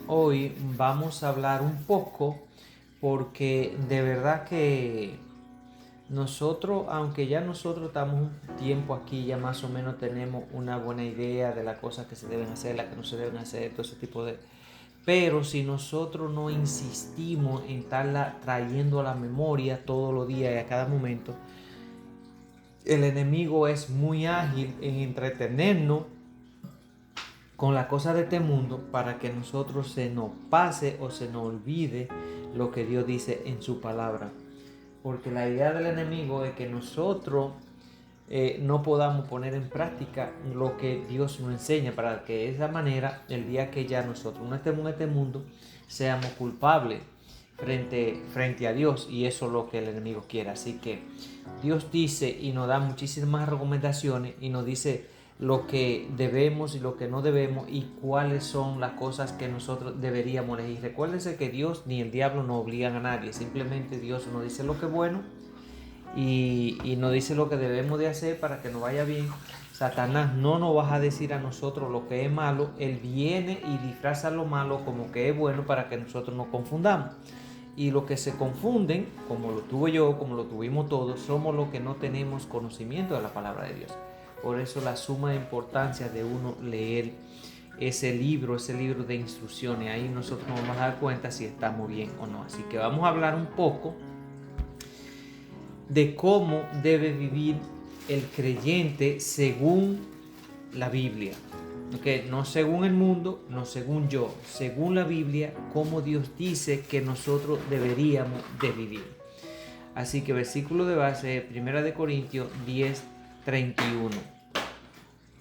hoy vamos a hablar un poco porque de verdad que nosotros, aunque ya nosotros estamos un tiempo aquí, ya más o menos tenemos una buena idea de las cosas que se deben hacer, las que no se deben hacer, todo ese tipo de... Pero si nosotros no insistimos en estarla trayendo a la memoria todos los días y a cada momento, el enemigo es muy ágil en entretenernos con las cosas de este mundo para que nosotros se nos pase o se nos olvide lo que Dios dice en su palabra. Porque la idea del enemigo es que nosotros no podamos poner en práctica lo que Dios nos enseña, para que de esa manera el día que ya nosotros no estemos en este mundo seamos culpables frente a Dios, y eso es lo que el enemigo quiere. Así que Dios dice y nos da muchísimas recomendaciones y nos dice lo que debemos y lo que no debemos y cuáles son las cosas que nosotros deberíamos elegir. Recuérdense que Dios ni el diablo nos obligan a nadie, simplemente Dios nos dice lo que es bueno y nos dice lo que debemos de hacer para que nos vaya bien. Satanás no nos va a decir a nosotros lo que es malo. Él viene y disfraza lo malo como que es bueno para que nosotros nos confundamos. Y los que se confunden, como lo tuve yo, como lo tuvimos todos, somos los que no tenemos conocimiento de la palabra de Dios. Por eso la suma importancia de uno leer ese libro de instrucciones. Ahí nosotros nos vamos a dar cuenta si estamos bien o no. Así que vamos a hablar un poco de cómo debe vivir el creyente según la Biblia. Okay, no según el mundo, no según yo, según la Biblia, cómo Dios dice que nosotros deberíamos de vivir. Así que versículo de base, 1 de Corintios 10:31.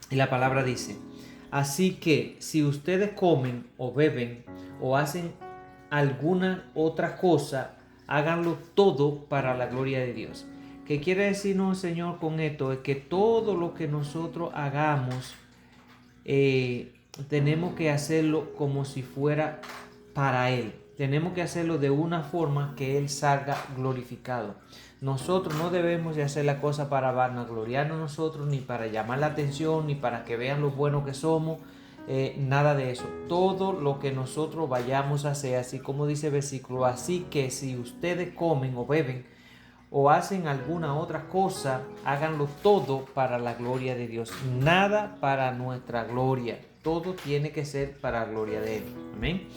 Y la palabra dice: así que si ustedes comen o beben o hacen alguna otra cosa, háganlo todo para la gloria de Dios. ¿Qué quiere decirnos el Señor con esto? Es que todo lo que nosotros hagamos, tenemos que hacerlo como si fuera para Él. Tenemos que hacerlo de una forma que Él salga glorificado. Nosotros no debemos de hacer la cosa para vanagloriarnos nosotros, ni para llamar la atención, ni para que vean lo bueno que somos, nada de eso. Todo lo que nosotros vayamos a hacer, así como dice el versículo, así que si ustedes comen o beben o hacen alguna otra cosa, háganlo todo para la gloria de Dios. Nada para nuestra gloria. Todo tiene que ser para la gloria de Él. Amén.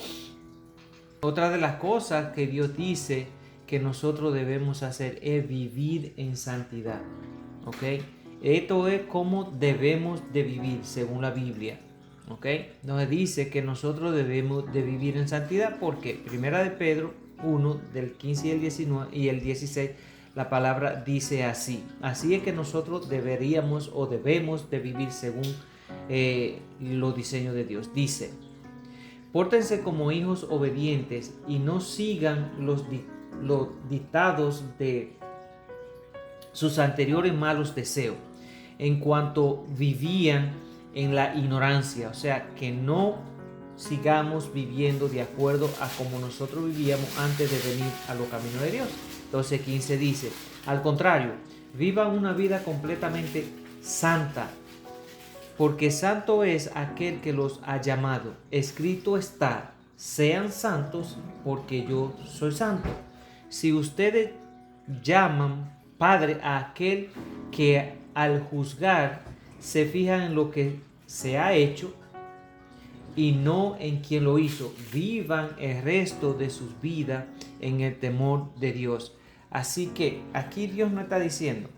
Otra de las cosas que Dios dice que nosotros debemos hacer es vivir en santidad. ¿Ok? Esto es cómo debemos de vivir según la Biblia. ¿Ok? Nos dice que nosotros debemos de vivir en santidad porque Primera de Pedro 1 del 15 y el 19 y el 16, la palabra dice así. Así es que nosotros deberíamos o debemos de vivir según los diseños de Dios. Dice: pórtense como hijos obedientes y no sigan los dictados de sus anteriores malos deseos en cuanto vivían en la ignorancia. O sea, que no sigamos viviendo de acuerdo a como nosotros vivíamos antes de venir a los caminos de Dios. Entonces 15 dice: al contrario, vivan una vida completamente santa, porque santo es aquel que los ha llamado. Escrito está: sean santos porque yo soy santo. Si ustedes llaman Padre a aquel que al juzgar se fija en lo que se ha hecho y no en quien lo hizo, vivan el resto de sus vidas en el temor de Dios. Así que aquí Dios nos está diciendo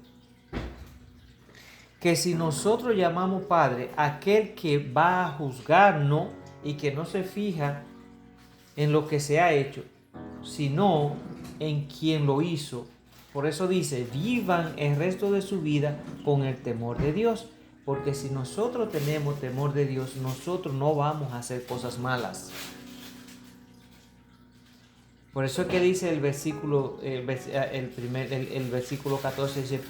que si nosotros llamamos Padre aquel que va a juzgarnos y que no se fija en lo que se ha hecho, sino en quien lo hizo. Por eso dice: vivan el resto de su vida con el temor de Dios. Porque si nosotros tenemos temor de Dios, nosotros no vamos a hacer cosas malas. Por eso es que dice el versículo, el versículo 14, dice: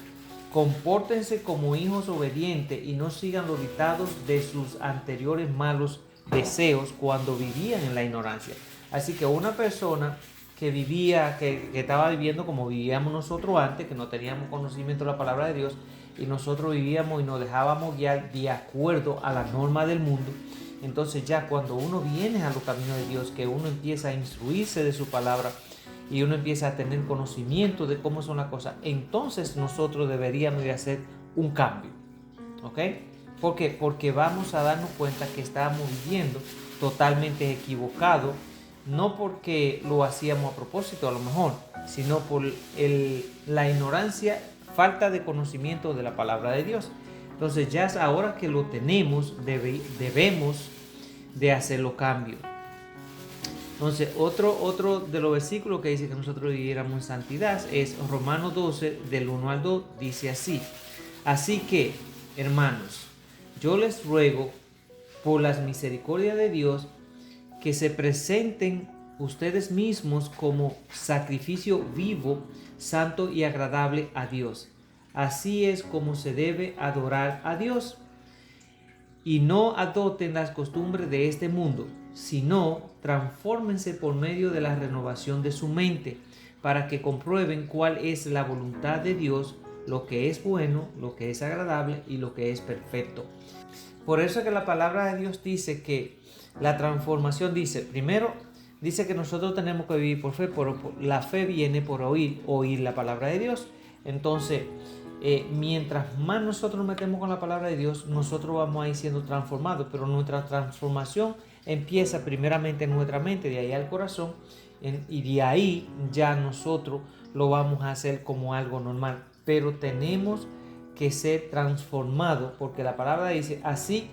compórtense como hijos obedientes y no sigan los dictados de sus anteriores malos deseos cuando vivían en la ignorancia. Así que una persona que vivía, que estaba viviendo como vivíamos nosotros antes, que no teníamos conocimiento de la palabra de Dios, y nosotros vivíamos y nos dejábamos guiar de acuerdo a la norma del mundo, Entonces ya cuando uno viene a los caminos de Dios, que uno empieza a instruirse de su palabra y uno empieza a tener conocimiento de cómo son las cosas, entonces nosotros deberíamos de hacer un cambio. ¿Ok? ¿Por qué? Porque vamos a darnos cuenta que estábamos viviendo totalmente equivocado, no porque lo hacíamos a propósito a lo mejor, sino por la ignorancia, falta de conocimiento de la palabra de Dios. Entonces ya ahora que lo tenemos, debemos de hacer los cambios. Entonces otro de los versículos que dice que nosotros viviéramos en santidad es Romanos 12, del 1 al 2, dice así: así que, hermanos, yo les ruego por las misericordias de Dios que se presenten ustedes mismos como sacrificio vivo, santo y agradable a Dios. Así es como se debe adorar a Dios. Y no adopten las costumbres de este mundo, sino transfórmense por medio de la renovación de su mente, para que comprueben cuál es la voluntad de Dios, lo que es bueno, lo que es agradable y lo que es perfecto. Por eso es que la palabra de Dios dice que la transformación primero dice que nosotros tenemos que vivir por fe, la fe viene por oír la palabra de Dios. Entonces, mientras más nosotros nos metemos con la palabra de Dios, nosotros vamos a ir siendo transformados, pero nuestra transformación empieza primeramente en nuestra mente, de ahí al corazón, y de ahí ya nosotros lo vamos a hacer como algo normal, pero tenemos que ser transformados, porque la palabra dice así,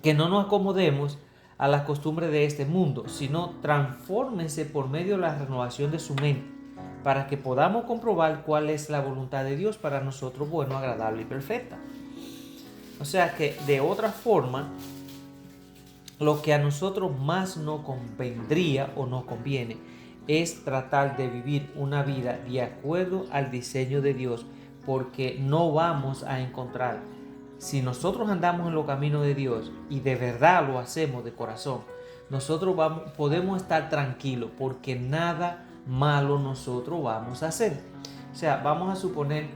que no nos acomodemos a las costumbres de este mundo, sino transfórmense por medio de la renovación de su mente, para que podamos comprobar cuál es la voluntad de Dios para nosotros, bueno, agradable y perfecta. O sea que de otra forma, lo que a nosotros más nos convendría o nos conviene es tratar de vivir una vida de acuerdo al diseño de Dios, porque no vamos a encontrar, si nosotros andamos en los caminos de Dios y de verdad lo hacemos de corazón, nosotros podemos estar tranquilos, porque nada malo nosotros vamos a hacer. O sea, vamos a suponer,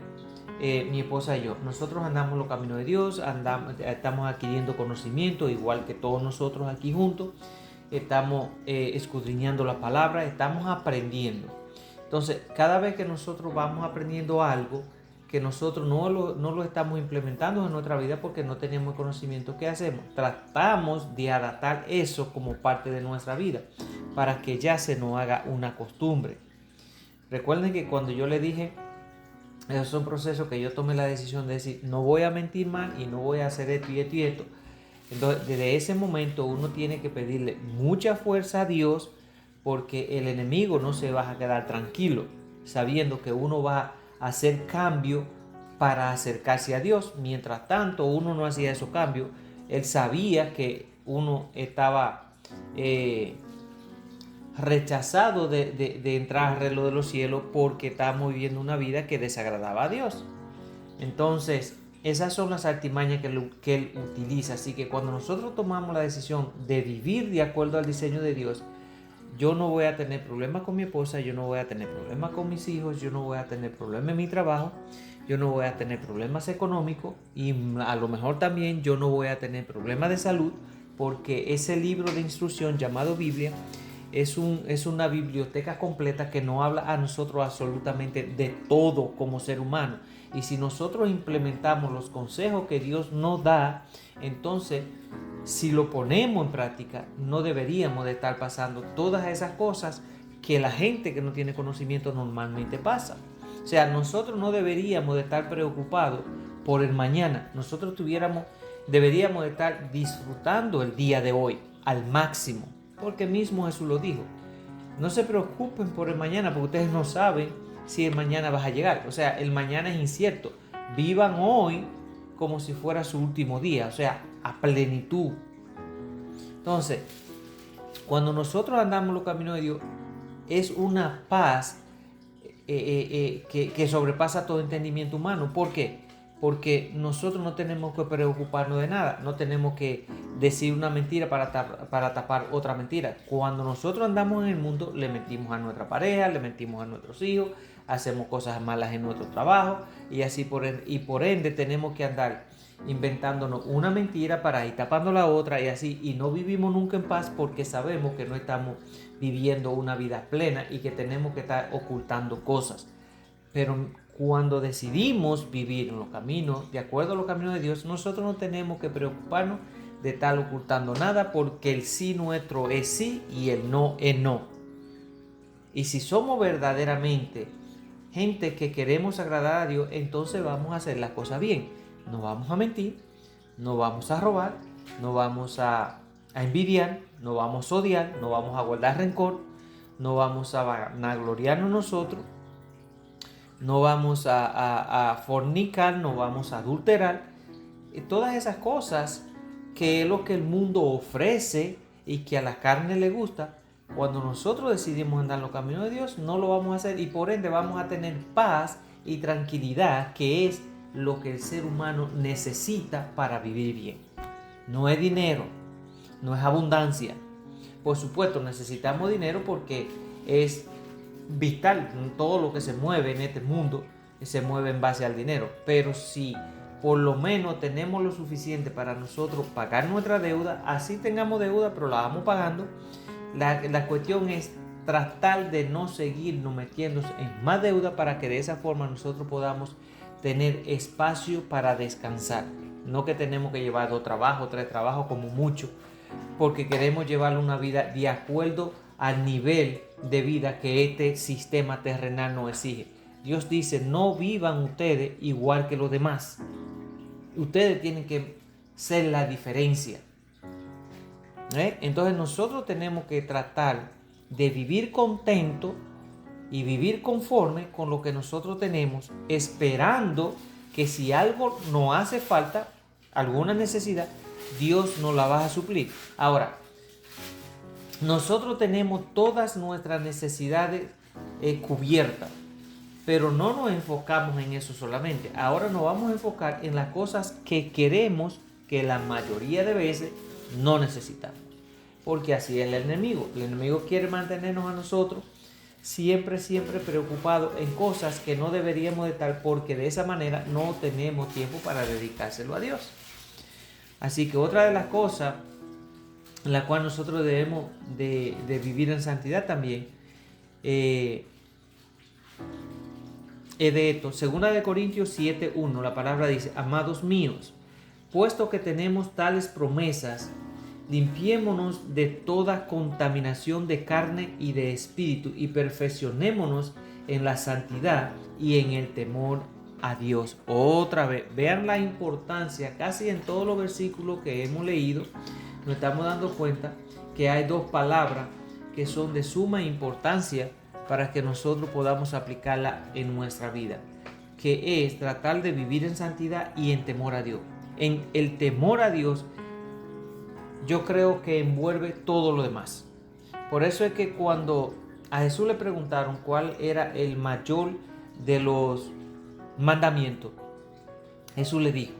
mi esposa y yo, nosotros andamos en los caminos de Dios, estamos adquiriendo conocimiento, igual que todos nosotros aquí juntos, estamos escudriñando la palabra, estamos aprendiendo. Entonces, cada vez que nosotros vamos aprendiendo algo, que nosotros no lo estamos implementando en nuestra vida porque no tenemos el conocimiento, ¿qué hacemos? Tratamos de adaptar eso como parte de nuestra vida para que ya se nos haga una costumbre. Recuerden que cuando yo le dije, eso es un proceso que yo tomé la decisión de decir, no voy a mentir más y no voy a hacer esto y esto y esto. Entonces, desde ese momento uno tiene que pedirle mucha fuerza a Dios, porque el enemigo no se va a quedar tranquilo sabiendo que uno va a hacer cambio para acercarse a Dios. Mientras tanto uno no hacía esos cambios, él sabía que uno estaba rechazado de entrar al reino de los cielos, porque estábamos viviendo una vida que desagradaba a Dios. Entonces, esas son las artimañas que él utiliza. Así que cuando nosotros tomamos la decisión de vivir de acuerdo al diseño de Dios, yo no voy a tener problemas con mi esposa, yo no voy a tener problemas con mis hijos, yo no voy a tener problemas en mi trabajo, yo no voy a tener problemas económicos, y a lo mejor también yo no voy a tener problemas de salud, porque ese libro de instrucción llamado Biblia es una biblioteca completa que nos habla a nosotros absolutamente de todo como ser humano. Y si nosotros implementamos los consejos que Dios nos da, entonces, si lo ponemos en práctica, no deberíamos de estar pasando todas esas cosas que la gente que no tiene conocimiento normalmente pasa. O sea, nosotros no deberíamos de estar preocupados por el mañana. Nosotros deberíamos de estar disfrutando el día de hoy al máximo, porque mismo Jesús lo dijo. No se preocupen por el mañana, porque ustedes no saben si el mañana va a llegar. O sea, el mañana es incierto. Vivan hoy como si fuera su último día, o sea, a plenitud. Entonces, cuando nosotros andamos en los caminos de Dios, es una paz que sobrepasa todo entendimiento humano. ¿Por qué? Porque nosotros no tenemos que preocuparnos de nada, no tenemos que decir una mentira para tapar otra mentira. Cuando nosotros andamos en el mundo, le mentimos a nuestra pareja, le mentimos a nuestros hijos, hacemos cosas malas en nuestro trabajo, y así por ende tenemos que andar inventándonos una mentira para ir tapando la otra y así, y no vivimos nunca en paz porque sabemos que no estamos viviendo una vida plena y que tenemos que estar ocultando cosas. Pero cuando decidimos vivir en los caminos, de acuerdo a los caminos de Dios, nosotros no tenemos que preocuparnos de estar ocultando nada, porque el sí nuestro es sí y el no es no. Y si somos verdaderamente gente que queremos agradar a Dios, entonces vamos a hacer las cosas bien. No vamos a mentir, no vamos a robar, no vamos a envidiar, no vamos a odiar, no vamos a guardar rencor, no vamos a vanagloriarnos nosotros, no vamos a fornicar, no vamos a adulterar. Y todas esas cosas que es lo que el mundo ofrece y que a la carne le gusta, cuando nosotros decidimos andar en los caminos de Dios, no lo vamos a hacer, y por ende vamos a tener paz y tranquilidad, que es lo que el ser humano necesita para vivir bien. No es dinero, no es abundancia. Por supuesto, necesitamos dinero porque es vital. Todo lo que se mueve en este mundo se mueve en base al dinero. Pero si por lo menos tenemos lo suficiente para nosotros pagar nuestra deuda, así tengamos deuda, pero la vamos pagando. La cuestión es tratar de no seguirnos metiéndonos en más deuda, para que de esa forma nosotros podamos tener espacio para descansar. No que tenemos que llevar 2 trabajos, 3 trabajos como mucho, porque queremos llevar una vida de acuerdo al nivel de vida que este sistema terrenal nos exige. Dios dice: no vivan ustedes igual que los demás. Ustedes tienen que ser la diferencia. Entonces nosotros tenemos que tratar de vivir contento y vivir conforme con lo que nosotros tenemos, esperando que si algo nos hace falta, alguna necesidad, Dios nos la va a suplir. Ahora, nosotros tenemos todas nuestras necesidades cubiertas, pero no nos enfocamos en eso solamente. Ahora nos vamos a enfocar en las cosas que queremos, que la mayoría de veces no necesitamos. Porque así es el enemigo. El enemigo quiere mantenernos a nosotros siempre preocupados en cosas que no deberíamos de estar, porque de esa manera no tenemos tiempo para dedicárselo a Dios. Así que otra de las cosas en la cual nosotros debemos de vivir en santidad también es de esto. 2 Corintios 7:1, la palabra dice: amados míos, puesto que tenemos tales promesas, limpiémonos de toda contaminación de carne y de espíritu, y perfeccionémonos en la santidad y en el temor a Dios. Otra vez, vean la importancia. Casi en todos los versículos que hemos leído nos estamos dando cuenta que hay 2 palabras que son de suma importancia para que nosotros podamos aplicarla en nuestra vida, que es tratar de vivir en santidad y en temor a Dios. En el temor a Dios, yo creo que envuelve todo lo demás. Por eso es que cuando a Jesús le preguntaron cuál era el mayor de los mandamientos, Jesús le dijo: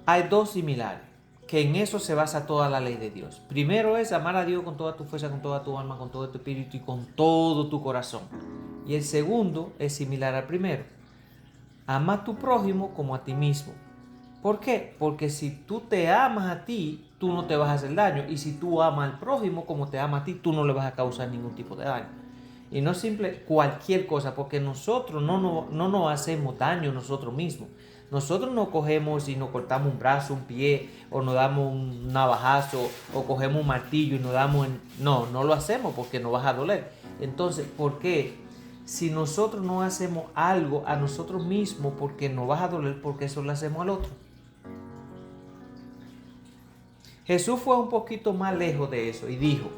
hay 2 similares, que en eso se basa toda la ley de Dios. Primero es amar a Dios con toda tu fuerza, con toda tu alma, con todo tu espíritu y con todo tu corazón. Y el segundo es similar al primero: ama a tu prójimo como a ti mismo. ¿Por qué? Porque si tú te amas a ti, tú no te vas a hacer daño. Y si tú amas al prójimo como te ama a ti, tú no le vas a causar ningún tipo de daño. Y no simple cualquier cosa, porque nosotros no nos hacemos daño nosotros mismos. Nosotros no cogemos y nos cortamos un brazo, un pie, o nos damos un navajazo, o cogemos un martillo y nos damos... No lo hacemos porque nos va a doler. Entonces, ¿por qué? Si nosotros no hacemos algo a nosotros mismos porque nos va a doler, porque eso lo hacemos al otro. Jesús fue un poquito más lejos de eso y dijo: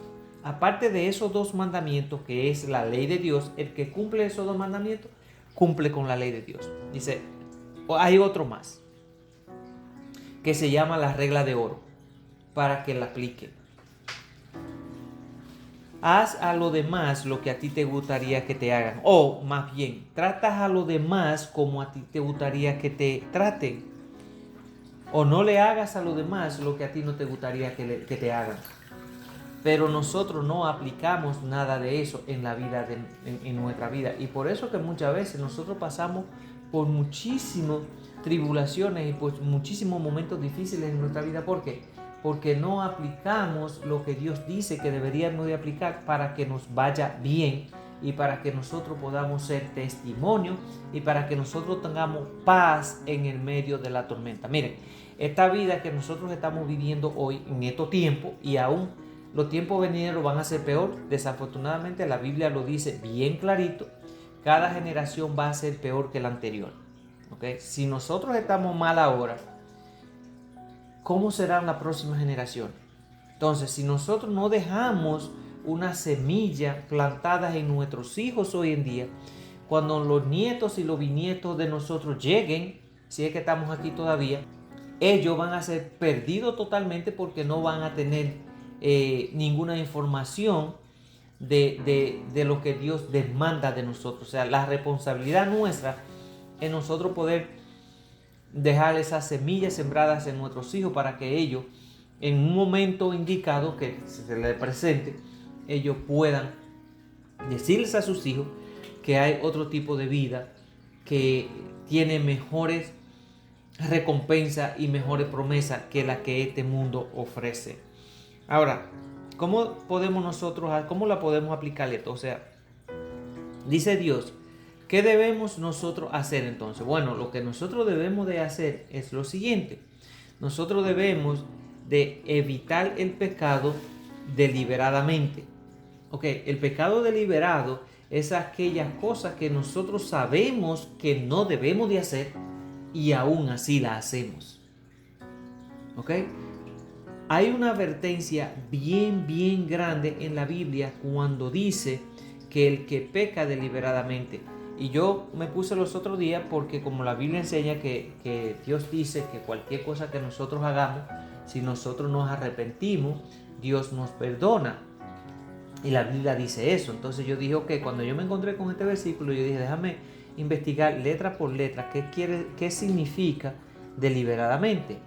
aparte de esos 2 mandamientos, que es la ley de Dios, el que cumple esos 2 mandamientos, cumple con la ley de Dios. Dice, hay otro más, que se llama la regla de oro, para que la aplique. Haz a los demás lo que a ti te gustaría que te hagan. O más bien, tratas a los demás como a ti te gustaría que te traten. O no le hagas a los demás lo que a ti no te gustaría que te hagan. Pero nosotros no aplicamos nada de eso en la vida, en nuestra vida. Y por eso que muchas veces nosotros pasamos por muchísimas tribulaciones y por muchísimos momentos difíciles en nuestra vida. ¿Por qué? Porque no aplicamos lo que Dios dice que deberíamos de aplicar para que nos vaya bien y para que nosotros podamos ser testimonio y para que nosotros tengamos paz en el medio de la tormenta. Miren, esta vida que nosotros estamos viviendo hoy en estos tiempos, y aún los tiempos venideros van a ser peor, desafortunadamente la Biblia lo dice bien clarito, cada generación va a ser peor que la anterior. ¿Okay? Si nosotros estamos mal ahora, ¿cómo serán las próximas generaciones? Entonces, si nosotros no dejamos una semilla plantada en nuestros hijos hoy en día, cuando los nietos y los bisnietos de nosotros lleguen, si es que estamos aquí todavía, ellos van a ser perdidos totalmente porque no van a tener ninguna información de lo que Dios demanda de nosotros. O sea, la responsabilidad nuestra es nosotros poder dejar esas semillas sembradas en nuestros hijos para que ellos, en un momento indicado que se les presente, ellos puedan decirles a sus hijos que hay otro tipo de vida que tiene mejores recompensas y mejores promesas que la que este mundo ofrece. Ahora, ¿cómo la podemos aplicar esto? O sea, dice Dios, ¿qué debemos nosotros hacer entonces? Bueno, lo que nosotros debemos de hacer es lo siguiente. Nosotros debemos de evitar el pecado deliberadamente. Ok, el pecado deliberado es aquellas cosas que nosotros sabemos que no debemos de hacer y aún así la hacemos. Ok, hay una advertencia bien grande en la Biblia cuando dice que el que peca deliberadamente. Y yo me puse los otros días porque como la Biblia enseña que Dios dice que cualquier cosa que nosotros hagamos, si nosotros nos arrepentimos, Dios nos perdona. Y la Biblia dice eso. Entonces yo dije, ok, cuando yo me encontré con este versículo, yo dije, déjame investigar letra por letra qué significa deliberadamente.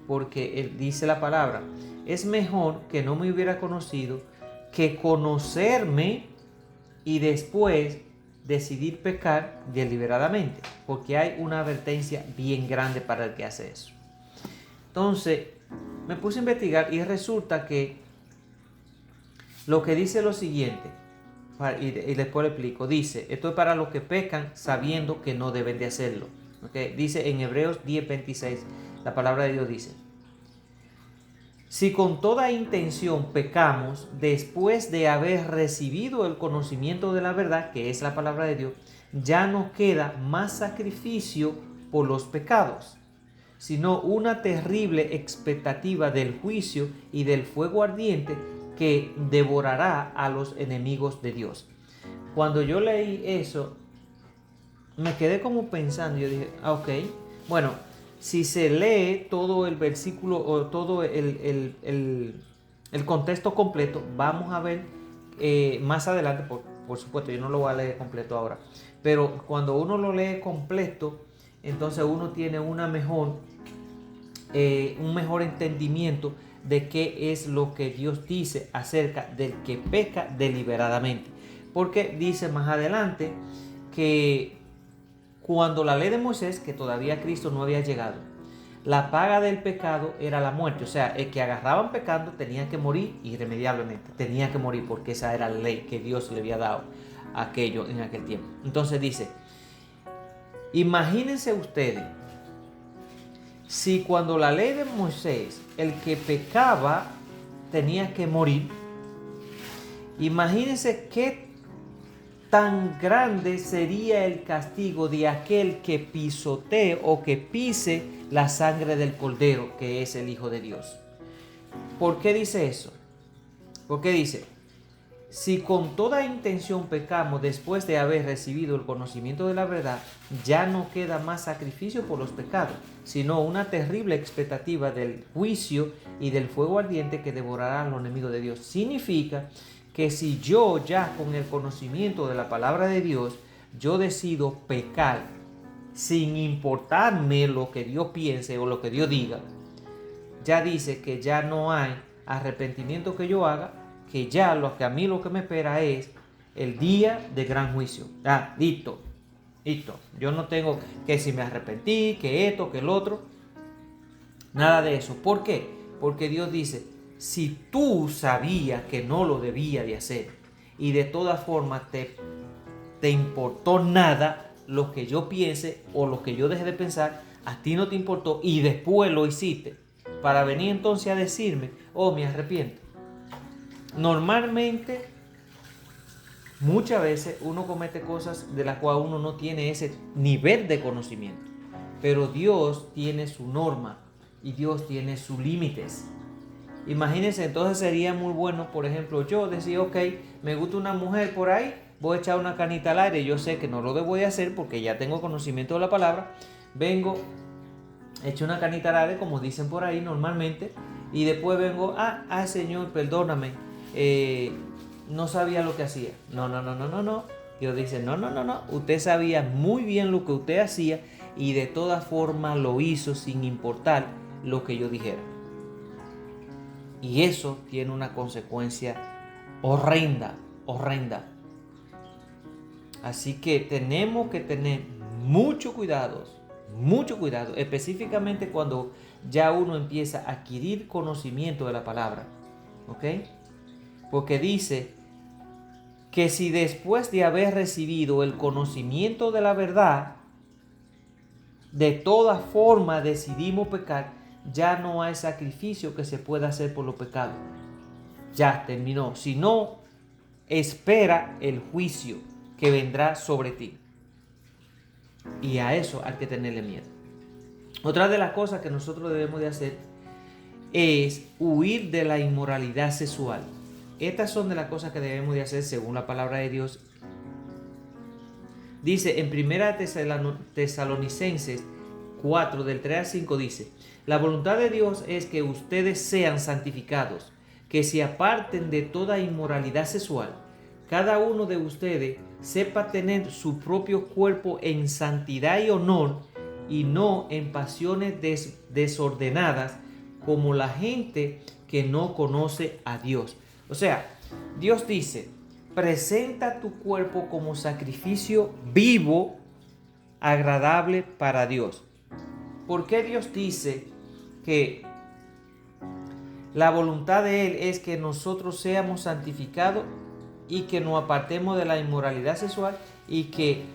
Porque él dice la palabra, es mejor que no me hubiera conocido que conocerme y después decidir pecar deliberadamente. Porque hay una advertencia bien grande para el que hace eso. Entonces me puse a investigar y resulta que lo que dice lo siguiente, y después lo explico, dice, esto es para los que pecan sabiendo que no deben de hacerlo. ¿Okay? Dice en Hebreos 10:26, la palabra de Dios dice, si con toda intención pecamos después de haber recibido el conocimiento de la verdad, que es la palabra de Dios, ya no queda más sacrificio por los pecados, sino una terrible expectativa del juicio y del fuego ardiente que devorará a los enemigos de Dios. Cuando yo leí eso, me quedé como pensando, yo dije, ok, bueno, si se lee todo el versículo o todo el contexto completo, vamos a ver más adelante, por supuesto, yo no lo voy a leer completo ahora, pero cuando uno lo lee completo, entonces uno tiene un mejor entendimiento de qué es lo que Dios dice acerca del que peca deliberadamente. Porque dice más adelante que cuando la ley de Moisés, que todavía Cristo no había llegado, la paga del pecado era la muerte. O sea, el que agarraban pecando tenía que morir irremediablemente. Tenía que morir porque esa era la ley que Dios le había dado a aquello en aquel tiempo. Entonces dice, imagínense ustedes, si cuando la ley de Moisés, el que pecaba tenía que morir, imagínense qué tan grande sería el castigo de aquel que pisotee o que pise la sangre del Cordero, que es el Hijo de Dios. ¿Por qué dice eso? Porque dice, si con toda intención pecamos después de haber recibido el conocimiento de la verdad, ya no queda más sacrificio por los pecados, sino una terrible expectativa del juicio y del fuego ardiente que devorará a los enemigos de Dios. Significa que si yo ya con el conocimiento de la palabra de Dios, yo decido pecar sin importarme lo que Dios piense o lo que Dios diga, ya dice que ya no hay arrepentimiento que yo haga, que ya lo que a mí lo que me espera es el día de gran juicio. Listo. Listo. Yo no tengo que si me arrepentí, que esto, que el otro. Nada de eso. ¿Por qué? Porque Dios dice, si tú sabías que no lo debía de hacer y de todas formas te importó nada lo que yo piense o lo que yo deje de pensar, a ti no te importó y después lo hiciste, para venir entonces a decirme, oh, me arrepiento. Normalmente, muchas veces uno comete cosas de las cuales uno no tiene ese nivel de conocimiento, pero Dios tiene su norma y Dios tiene sus límites. Imagínense, entonces sería muy bueno, por ejemplo, yo decir, ok, me gusta una mujer por ahí, voy a echar una canita al aire, yo sé que no lo debo de hacer porque ya tengo conocimiento de la palabra, vengo, echo una canita al aire, como dicen por ahí normalmente, y después vengo, Señor, perdóname, no sabía lo que hacía. No. Dios dice, no, usted sabía muy bien lo que usted hacía y de todas formas lo hizo sin importar lo que yo dijera. Y eso tiene una consecuencia horrenda. Así que tenemos que tener mucho cuidado, específicamente cuando ya uno empieza a adquirir conocimiento de la palabra. ¿Ok? Porque dice que si después de haber recibido el conocimiento de la verdad, de toda forma decidimos pecar, ya no hay sacrificio que se pueda hacer por los pecados. Ya terminó. Si no, espera el juicio que vendrá sobre ti. Y a eso hay que tenerle miedo. Otra de las cosas que nosotros debemos de hacer es huir de la inmoralidad sexual. Estas son de las cosas que debemos de hacer según la palabra de Dios. Dice en 1 Tesalonicenses 4, del 3 al 5, dice: la voluntad de Dios es que ustedes sean santificados, que se aparten de toda inmoralidad sexual. Cada uno de ustedes sepa tener su propio cuerpo en santidad y honor, y no en pasiones desordenadas como la gente que no conoce a Dios. O sea, Dios dice, presenta tu cuerpo como sacrificio vivo, agradable para Dios. ¿Por qué Dios dice que la voluntad de Él es que nosotros seamos santificados y que nos apartemos de la inmoralidad sexual, y que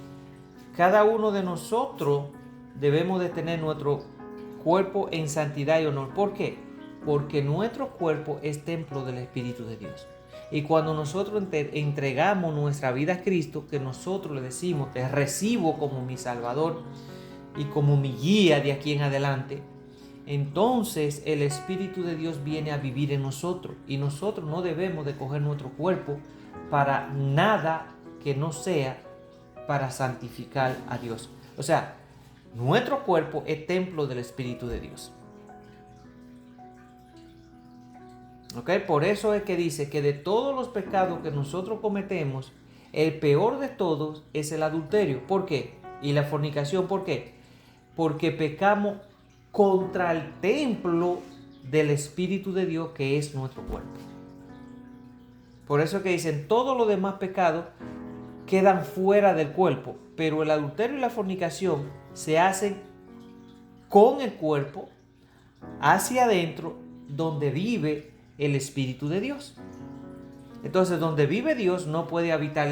cada uno de nosotros debemos de tener nuestro cuerpo en santidad y honor? ¿Por qué? Porque nuestro cuerpo es templo del Espíritu de Dios. Y cuando nosotros entregamos nuestra vida a Cristo, que nosotros le decimos, te recibo como mi Salvador y como mi guía de aquí en adelante, entonces el Espíritu de Dios viene a vivir en nosotros, y nosotros no debemos de coger nuestro cuerpo para nada que no sea para santificar a Dios. O sea, nuestro cuerpo es templo del Espíritu de Dios. ¿Ok? Por eso es que dice que de todos los pecados que nosotros cometemos, el peor de todos es el adulterio. ¿Por qué? Y la fornicación. ¿Por qué? Porque pecamos contra el templo del Espíritu de Dios, que es nuestro cuerpo. Por eso es que dicen, todos los demás pecados quedan fuera del cuerpo, pero el adulterio y la fornicación se hacen con el cuerpo, hacia adentro, donde vive el Espíritu de Dios. Entonces, donde vive Dios no puede habitar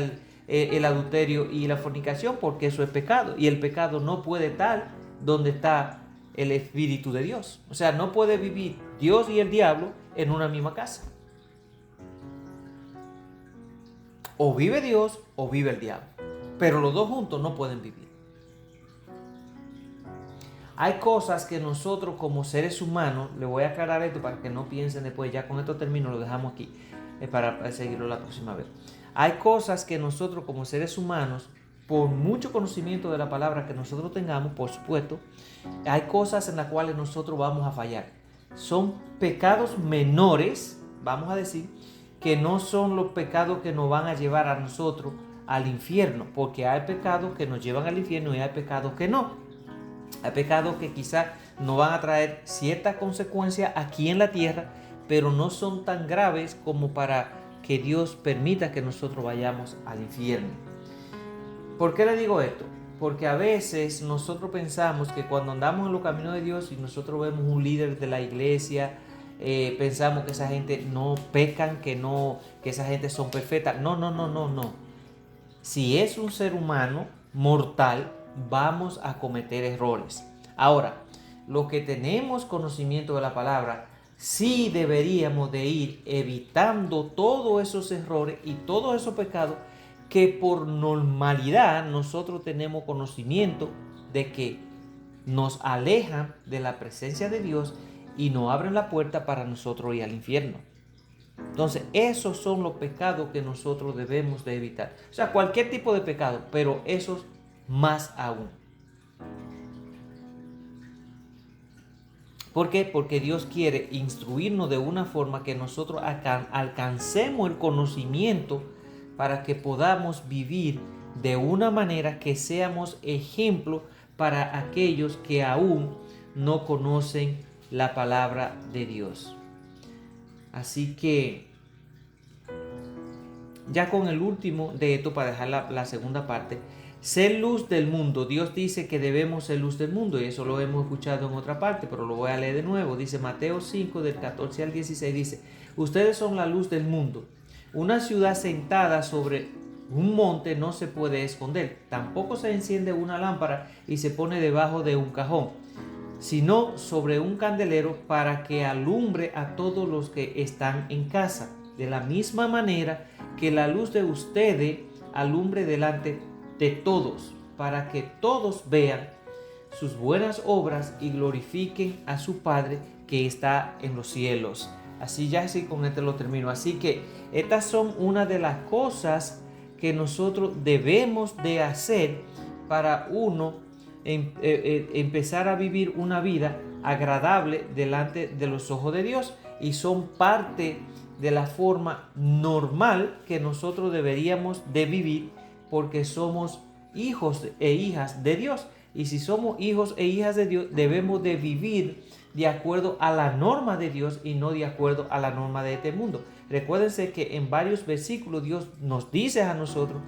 el adulterio y la fornicación, porque eso es pecado, y el pecado no puede estar donde está el Espíritu de Dios. O sea, no puede vivir Dios y el diablo en una misma casa. O vive Dios o vive el diablo, pero los dos juntos no pueden vivir. Hay cosas que nosotros como seres humanos, le voy a aclarar esto para que no piensen después, ya con esto termino, lo dejamos aquí para seguirlo la próxima vez. Hay cosas que nosotros como seres humanos, por mucho conocimiento de la palabra que nosotros tengamos, por supuesto, hay cosas en las cuales nosotros vamos a fallar. Son pecados menores, vamos a decir, que no son los pecados que nos van a llevar a nosotros al infierno, porque hay pecados que nos llevan al infierno y hay pecados que no. Hay pecados que quizás nos van a traer ciertas consecuencias aquí en la tierra, pero no son tan graves como para que Dios permita que nosotros vayamos al infierno. ¿Por qué le digo esto? porque a veces nosotros pensamos que cuando andamos en los caminos de Dios y nosotros vemos un líder de la iglesia, pensamos que esa gente no pecan, que esa gente son perfectas. No, no, no, no, no. Si es un ser humano mortal, vamos a cometer errores. Ahora, los que tenemos conocimiento de la palabra, sí deberíamos de ir evitando todos esos errores y todos esos pecados que por normalidad nosotros tenemos conocimiento de que nos alejan de la presencia de Dios y nos abren la puerta para nosotros ir al infierno. Entonces, esos son los pecados que nosotros debemos de evitar. O sea, cualquier tipo de pecado, pero esos más aún. ¿Por qué? Porque Dios quiere instruirnos de una forma que nosotros alcancemos el conocimiento para que podamos vivir de una manera que seamos ejemplo para aquellos que aún no conocen la palabra de Dios. Así que ya con el último de esto, para dejar la segunda parte, ser luz del mundo. Dios dice que debemos ser luz del mundo y eso lo hemos escuchado en otra parte, pero lo voy a leer de nuevo. Dice Mateo 5 del 14 al 16, dice: ustedes son la luz del mundo. Una ciudad sentada sobre un monte no se puede esconder. Tampoco se enciende una lámpara y se pone debajo de un cajón, sino sobre un candelero para que alumbre a todos los que están en casa. De la misma manera que la luz de ustedes alumbre delante de todos, para que todos vean sus buenas obras y glorifiquen a su Padre que está en los cielos. Así con esto lo termino. Así que estas son una de las cosas que nosotros debemos de hacer para uno empezar a vivir una vida agradable delante de los ojos de Dios, y son parte de la forma normal que nosotros deberíamos de vivir, porque somos hijos e hijas de Dios. Y si somos hijos e hijas de Dios, debemos de vivir de acuerdo a la norma de Dios y no de acuerdo a la norma de este mundo. Recuérdense que en varios versículos Dios nos dice a nosotros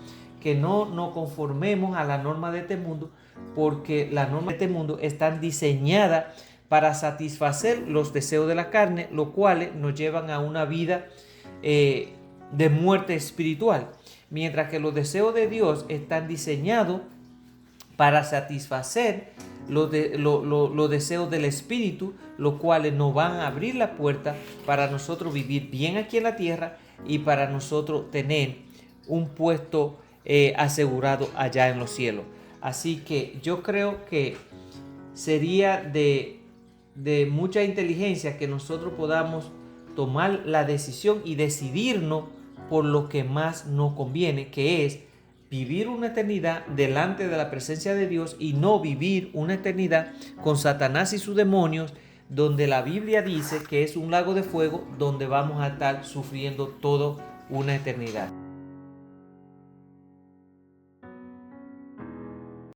que no nos conformemos a la norma de este mundo, porque las normas de este mundo están diseñadas para satisfacer los deseos de la carne, los cuales nos llevan a una vida de muerte espiritual, mientras que los deseos de Dios están diseñados para satisfacer los deseos del Espíritu, los cuales nos van a abrir la puerta para nosotros vivir bien aquí en la tierra y para nosotros tener un puesto asegurado allá en los cielos. Así que yo creo que sería de mucha inteligencia que nosotros podamos tomar la decisión y decidirnos por lo que más nos conviene, que es vivir una eternidad delante de la presencia de Dios y no vivir una eternidad con Satanás y sus demonios, donde la Biblia dice que es un lago de fuego donde vamos a estar sufriendo toda una eternidad.